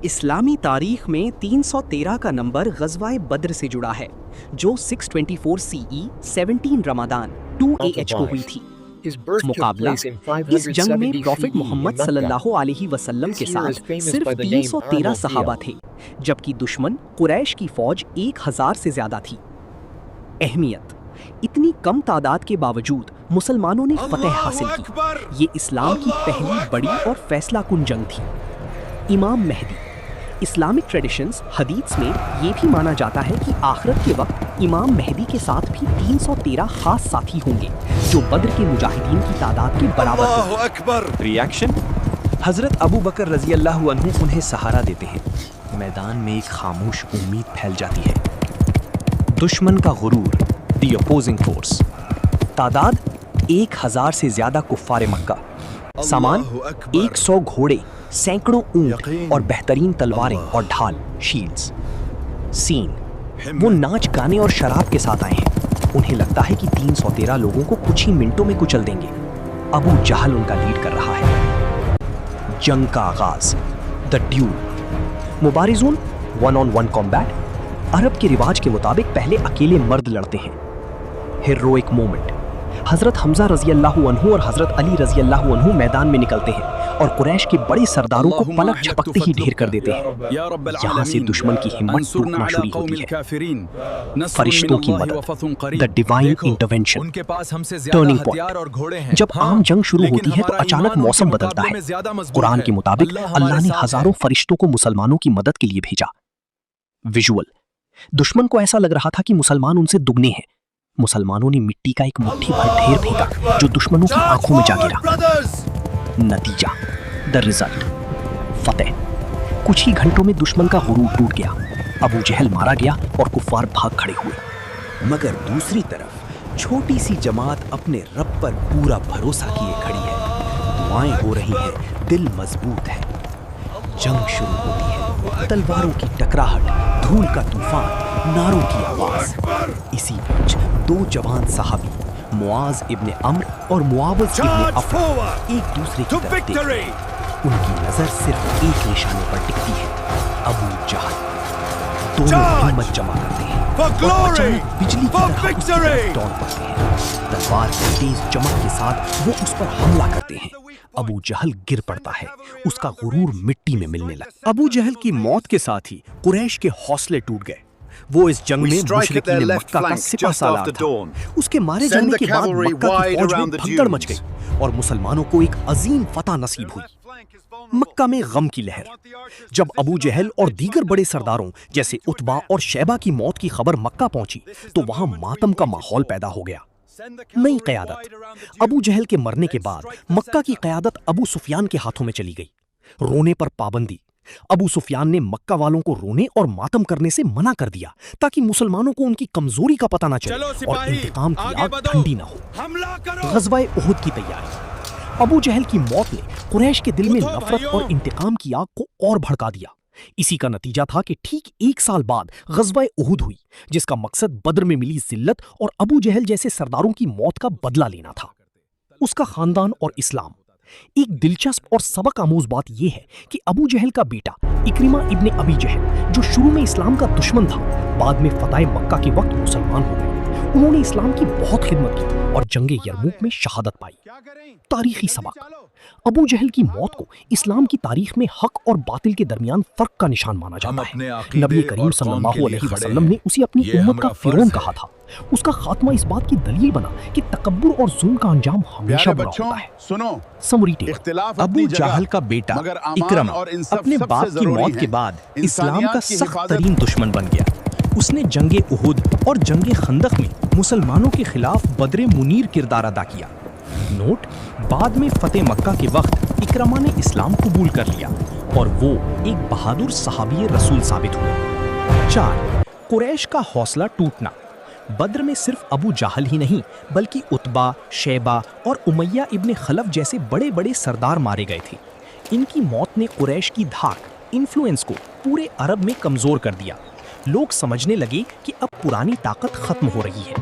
اسلامی تاریخ میں 313 کا نمبر غزوہ بدر سے جڑا ہے جو 624 CE 17 رمضان 2 AH کو ہوئی تھی۔ مقابلہ اس جنگ میں پروفٹ محمد صلی اللہ علیہ وسلم کے ساتھ صرف 313 صحابہ تھے، جبکہ دشمن قریش کی فوج 1000 سے زیادہ تھی۔ اہمیت: اتنی کم تعداد کے باوجود مسلمانوں نے فتح حاصل کی۔ یہ اسلام کی پہلی بڑی اور فیصلہ کن جنگ تھی۔ امام مہدی: اسلامک ٹریڈیشنز حدیث میں یہ بھی مانا جاتا ہے کہ آخرت کے وقت امام مہدی کے ساتھ بھی 313 خاص ساتھی ہوں گے جو بدر کے مجاہدین کی تعداد کے برابر ہیں۔ ریاکشن: حضرت ابو بکر رضی اللہ عنہ انہیں سہارا دیتے ہیں۔ میدان میں ایک خاموش امید پھیل جاتی ہے۔ دشمن کا غرور، دی اپوزنگ فورس۔ تعداد 1000 سے زیادہ کفار مکہ، سامان 100 گھوڑے، سینکڑوں اونٹ اور بہترین تلواریں اور ڈھال، شیلڈز۔ سین: وہ ناچ گانے اور شراب کے ساتھ آئے ہیں۔ انہیں لگتا ہے کہ 313 لوگوں کو کچھ ہی منٹوں میں کچل دیں گے۔ ابو جہل ان کا لیڈ کر رہا ہے۔ جنگ کا آغاز، دی ڈیول۔ مبارزون 1-on-1 combat. عرب کے رواج کے مطابق پہلے اکیلے مرد لڑتے ہیں۔ ہیروئک مومنٹ: حضرت حمزہ رضی اللہ عنہ اور حضرت علی رضی اللہ عنہ میدان میں نکلتے ہیں اور قریش کے بڑے سرداروں کو پلک جھپکتے ہی ڈھیر کر دیتے ہیں۔ یہاں سے دشمن کی ہمت ٹوٹنا شروع ہوتی ہے۔ فرشتوں کی مدد، the divine intervention. Turning point: جب عام جنگ شروع ہوتی ہے تو اچانک موسم بدلتا ہے۔ قرآن کے مطابق اللہ نے ہزاروں فرشتوں کو مسلمانوں کی مدد کے لیے بھیجا۔ ویژول: دشمن کو ایسا لگ رہا تھا کہ مسلمان ان سے دگنے ہیں۔ مسلمانوں نے مٹی کا ایک مٹھی بھر ڈھیر پھینکا جو دشمنوں کی آنکھوں میں جا گرا۔ نتیجہ، دی ریزلٹ، فتح۔ کچھ ہی گھنٹوں میں دشمن کا غرور ٹوٹ گیا۔ ابو جہل مارا گیا اور کفار بھاگ کھڑے ہوئے۔ مگر دوسری طرف چھوٹی سی جماعت اپنے رب پر پورا بھروسہ کیے کھڑی ہے۔ دعائیں ہو رہی ہیں، دل مضبوط ہے۔ جنگ شروع ہوتی ہے، تلواروں کی ٹکراہٹ، دھول کا طوفان، نعروں کی آواز۔ اسی بیچ 2 جوان صحابی معاذ ابن عمرو اور معاوض ابن عفرا ایک دوسرے کی طرف دیکھتے ہیں۔ ان کی نظر صرف ایک نشانے پر ٹکتی ہے، ابو جہل۔ دونوں ہمت جمع کرتے ہیں اور اچانک بجلی کی طرح اس کی طرف دوڑ پڑتے ہیں۔ تلوار کی تیز چمک کے ساتھ وہ اس پر حملہ کرتے ہیں۔ ابو جہل گر پڑتا ہے، اس کا غرور مٹی میں ملنے لگا۔ ابو جہل کی موت کے ساتھ ہی قریش کے حوصلے ٹوٹ گئے۔ وہ اس جنگ میں مشرکین مکہ کا سپہ سالار تھا۔ اس کے مارے جانے کے بعد مکہ کی فوج میں بھگدڑ مچ گئی اور مسلمانوں کو ایک عظیم فتح نصیب ہوئی۔ مکہ میں غم کی لہر۔ جب ابو جہل اور دیگر بڑے سرداروں جیسے عتبہ اور شیبہ کی موت کی خبر مکہ پہنچی تو وہاں ماتم کا ماحول پیدا ہو گیا۔ نئی قیادت: ابو جہل کے مرنے کے بعد مکہ کی قیادت ابو سفیان کے ہاتھوں میں چلی گئی۔ رونے پر پابندی: ابو سفیان نے مکہ والوں کو رونے اور ماتم کرنے سے منع کر دیا تاکہ مسلمانوں کو ان کی کمزوری کا پتہ نہ چلے اور انتقام کی آگ ٹھنڈی نہ ہو۔ غزوہ احد کی تیاری: ابو جہل کی موت نے قریش کے دل میں نفرت اور انتقام کی آگ کو اور بھڑکا دیا۔ اسی کا نتیجہ تھا کہ ٹھیک 1 سال بعد غزوہ احد ہوئی، جس کا مقصد بدر میں ملی ذلت اور ابو جہل جیسے سرداروں کی موت کا بدلہ لینا تھا۔ اس کا خاندان اور اسلام: ایک دلچسپ اور سبق آموز بات یہ ہے کہ ابو جہل کا بیٹا اکرمہ ابن ابی جہل، جو شروع میں اسلام کا دشمن تھا، بعد میں فتح مکہ کے وقت مسلمان ہو گئے۔ انہوں نے اسلام کی بہت خدمت کی اور جنگ یرموک میں شہادت پائی۔ تاریخی سبق: ابو جہل کی موت کو اسلام کی تاریخ میں حق اور باطل کے درمیان فرق کا نشان مانا جاتا ہے۔ نبی کریم صلی اللہ علیہ وسلم نے اسے اپنی امت کا فرعون کہا تھا۔ اس کا خاتمہ اس بات کی دلیل بنا کہ تکبر اور ظلم کا انجام ہمیشہ برا ہوتا ہے۔ سمری ٹیبل: ابو جہل کا بیٹا اکرمہ اپنے باپ کی موت کے بعد اسلام کا سخت ترین دشمن بن گیا۔ اس نے جنگ احد اور جنگ خندق میں مسلمانوں کے خلاف بدر منیر کردار ادا کیا۔ نوٹ: بعد میں فتح مکہ کے وقت اکرمہ نے اسلام قبول کر لیا اور وہ ایک بہادر صحابی رسول ثابت ہوئے۔ 4. قریش کا حوصلہ ٹوٹنا: بدر میں صرف ابو جہل ہی نہیں بلکہ عتبہ، شیبہ اور امیہ ابن خلف جیسے بڑے بڑے سردار مارے گئے تھے۔ ان کی موت نے قریش کی دھاک، انفلوئنس کو پورے عرب میں کمزور کر دیا۔ لوگ سمجھنے لگے کہ اب پرانی طاقت ختم ہو رہی ہے۔